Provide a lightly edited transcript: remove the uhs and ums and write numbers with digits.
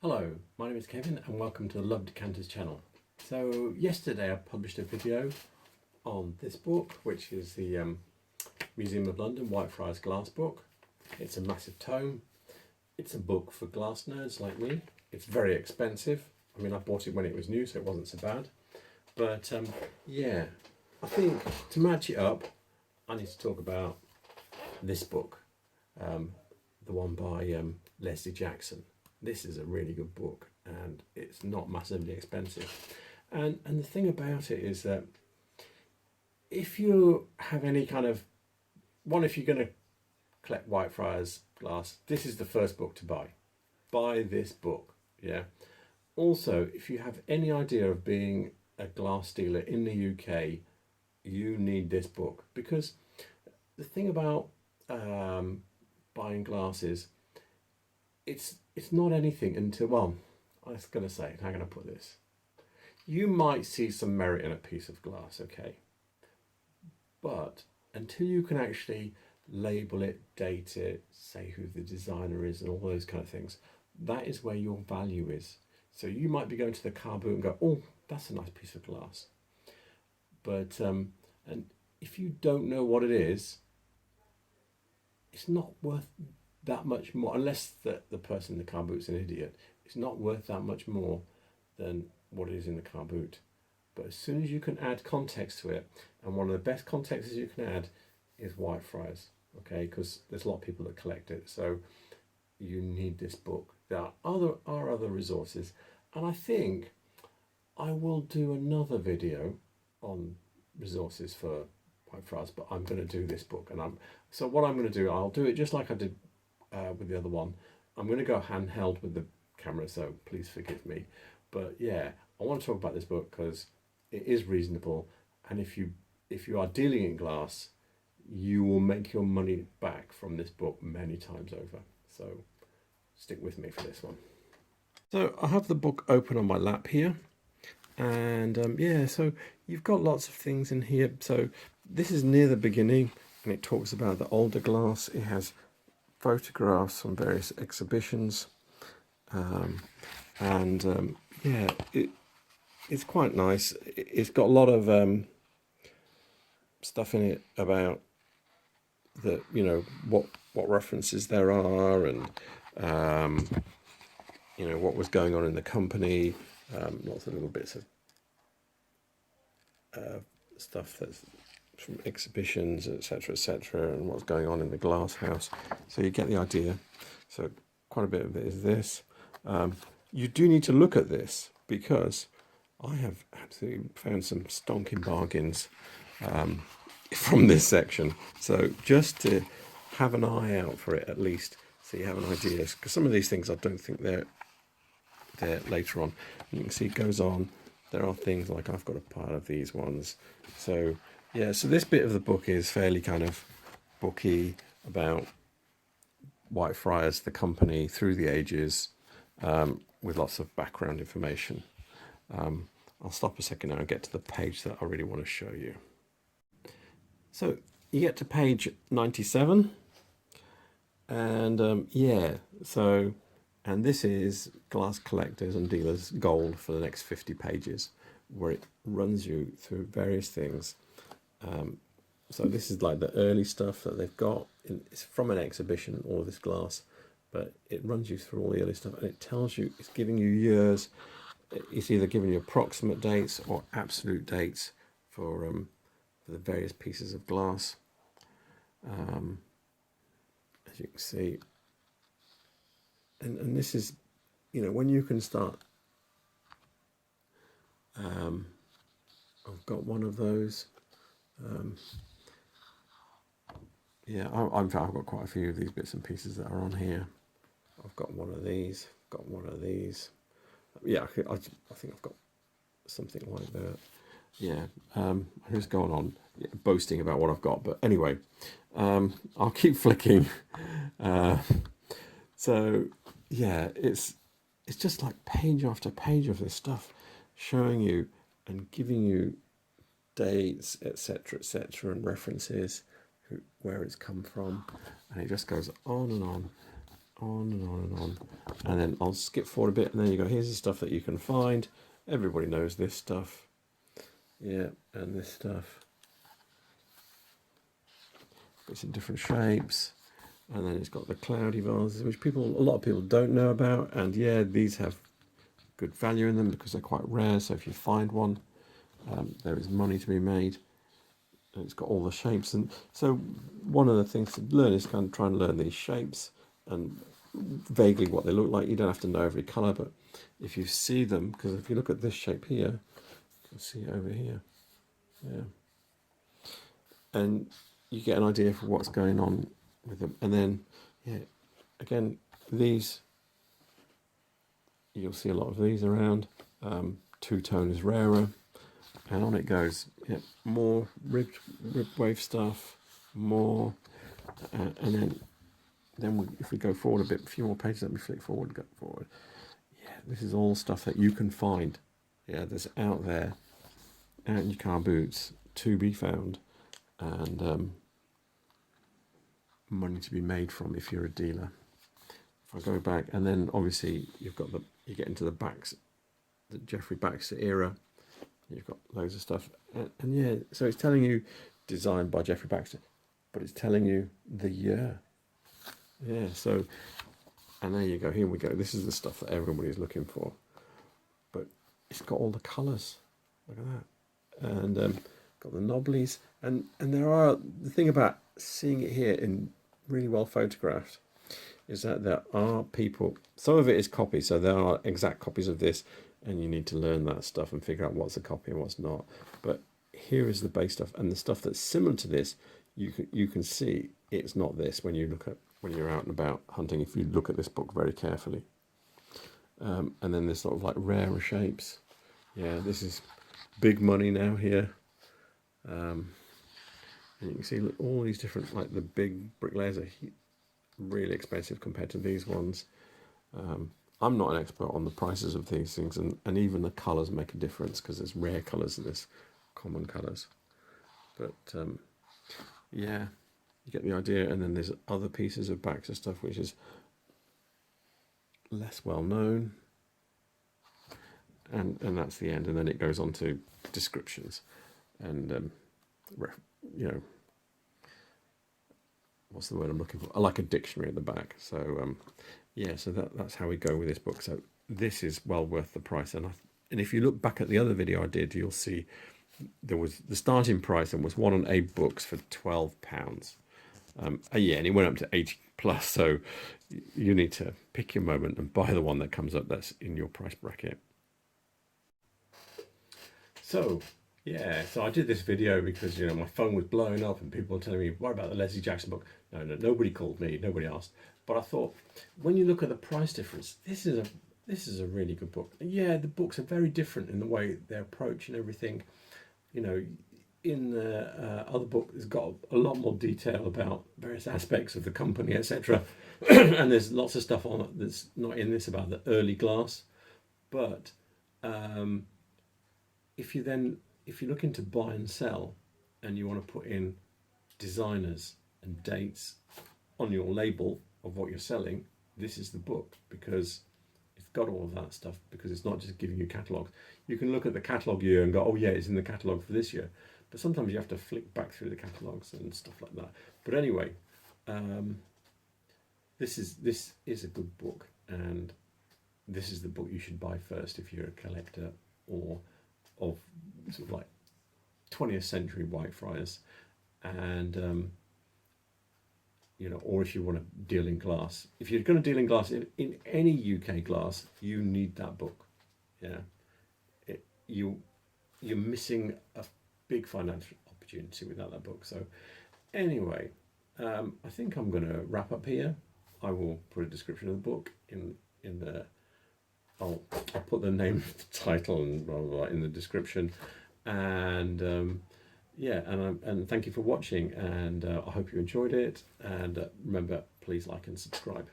Hello, my name is Kevin and welcome to the Love Decanters channel. So yesterday I published a video on this book, which is the Museum of London Whitefriars Glass book. It's a massive tome. It's a book for glass nerds like me. It's very expensive. I mean, I bought it when it was new, so it wasn't so bad. But yeah, I think to match it up, I need to talk about this book, the one by Leslie Jackson. This is a really good book and it's not massively expensive. And the thing about it is that if you have any kind of, if you're going to collect Whitefriars glass, this is the first book to buy. Buy this book, yeah. Also, if you have any idea of being a glass dealer in the UK, you need this book, because the thing about buying glasses, it's not anything until, well, I was going to say, how can I put this? You might see some merit in a piece of glass, okay? But until you can actually label it, date it, say who the designer is and all those kind of things, that is where your value is. So you might be going to the car boot and go, oh, that's a nice piece of glass. But, and if you don't know what it is, it's not worth that much more, unless the person in the car boot's an idiot. It's not worth that much more than what it is in the car boot. But as soon as you can add context to it, and one of the best contexts you can add is Whitefriars, okay, because there's a lot of people that collect it, so you need this book. There are other resources, and I think I will do another video on resources for Whitefriars, but I'm going to do this book, and so what I'm going to do, I'll do it just like I did with the other one. I'm going to go handheld with the camera, so please forgive me. But yeah, I want to talk about this book because it is reasonable, and if you are dealing in glass, you will make your money back from this book many times over. So stick with me for this one. So I have the book open on my lap here, and yeah, so you've got lots of things in here. So this is near the beginning, and it talks about the older glass. It has photographs from various exhibitions, yeah, it's quite nice. It's got a lot of stuff in it about the, what references there are, and what was going on in the company, lots of little bits of stuff that's from exhibitions, etc., and what's going on in the glass house. So you get the idea. So quite a bit of it is this. You do need to look at this, because I have absolutely found some stonking bargains from this section. So just to have an eye out for it, at least, so you have an idea, because some of these things I don't think they're there later on. And you can see it goes on. There are things like, I've got a pile of these ones. So yeah, so this bit of the book is fairly kind of booky, about Whitefriars, the company through the ages, with lots of background information. I'll stop a second now and get to the page that I really want to show you. So you get to page 97, and yeah, so, and this is Glass Collectors and Dealers Gold for the next 50 pages, where it runs you through various things. So this is like the early stuff that they've got. It's from an exhibition, all of this glass, but it runs you through all the early stuff, and it tells you, it's giving you years. It's either giving you approximate dates or absolute dates for the various pieces of glass. As you can see, and this is, when you can start. I've got one of those. Yeah, I've got quite a few of these bits and pieces that are on here. I've got one of these, got one of these. Yeah, I think I've got something like that. Yeah, who's going on boasting about what I've got? But anyway, I'll keep flicking. So yeah, it's just like page after page of this stuff, showing you and giving you dates, etc., and references, where it's come from, and it just goes on and on. on and on and on. And then I'll skip forward a bit, and then you go, here's the stuff that you can find. Everybody knows this stuff. Yeah, and this stuff. It's in different shapes. And then it's got the cloudy vases, which a lot of people don't know about. And yeah, these have good value in them because they're quite rare. So if you find one, there is money to be made. And it's got all the shapes. And so one of the things to learn is kind of try and learn these shapes and vaguely what they look like. You don't have to know every colour, but if you see them, because if you look at this shape here, you can see it over here. Yeah. And you get an idea for what's going on with them. And then, yeah, again, these, you'll see a lot of these around. Two-tone is rarer. And on it goes, yeah, more ribbed wave stuff, more, and then if we go forward a bit, a few more pages, let me flick forward, go forward. Yeah, this is all stuff that you can find. Yeah, that's out there, out in your car boots, to be found, and money to be made from if you're a dealer. If I go back, and then obviously you get into the backs, the Geoffrey Baxter era. You've got loads of stuff, and yeah, so it's telling you designed by Geoffrey Baxter, but it's telling you the year. Yeah, so, and there you go, here we go. This is the stuff that everybody's looking for, but it's got all the colours. Look at that, and got the knobblies, and there are, the thing about seeing it here in really well photographed is that there are people, some of it is copies, so there are exact copies of this, and you need to learn that stuff and figure out what's a copy and what's not. But here is the base stuff, and the stuff that's similar to this, you can see it's not this when you're out and about hunting. If you look at this book very carefully, and then there's sort of like rarer shapes. Yeah, this is big money now here, and you can see look, all these different, like the big bricklayers are really expensive compared to these ones. I'm not an expert on the prices of these things, and even the colours make a difference because there's rare colours and there's common colours. But yeah, you get the idea. And then there's other pieces of Baxter stuff which is less well known, and that's the end. And then it goes on to descriptions and you know, what's the word I'm looking for? I like a dictionary at the back. So yeah, so that's how we go with this book. So this is well worth the price. And if you look back at the other video I did, you'll see there was the starting price and was 1-on-8 books for £12. Yeah, and it went up to 80 plus. So you need to pick your moment and buy the one that comes up that's in your price bracket. So yeah, so I did this video because, you know, my phone was blowing up and people were telling me, what about the Leslie Jackson book? No, nobody called me, nobody asked. But I thought, when you look at the price difference, this is a really good book. Yeah, the books are very different in the way they approach and everything. You know, in the other book, it's got a lot more detail about various aspects of the company, etc. And there's lots of stuff on it that's not in this about the early glass. But if you look into buy and sell, and you want to put in designers and dates on your label of what you're selling, this is the book, because it's got all of that stuff, because it's not just giving you catalogues. You can look at the catalogue year and go, oh yeah, it's in the catalogue for this year. But sometimes you have to flick back through the catalogues and stuff like that. But anyway, this is a good book, and this is the book you should buy first if you're a collector or of sort of like 20th century Whitefriars, and you know, or if you want to deal in glass. If you're going to deal in glass, in any UK glass, you need that book. Yeah, you're missing a big financial opportunity without that book. So anyway, I think I'm going to wrap up here. I will put a description of the book in the. I'll put the name, the title, and blah, blah, blah in the description. And yeah, and thank you for watching, and I hope you enjoyed it. And remember, please like and subscribe.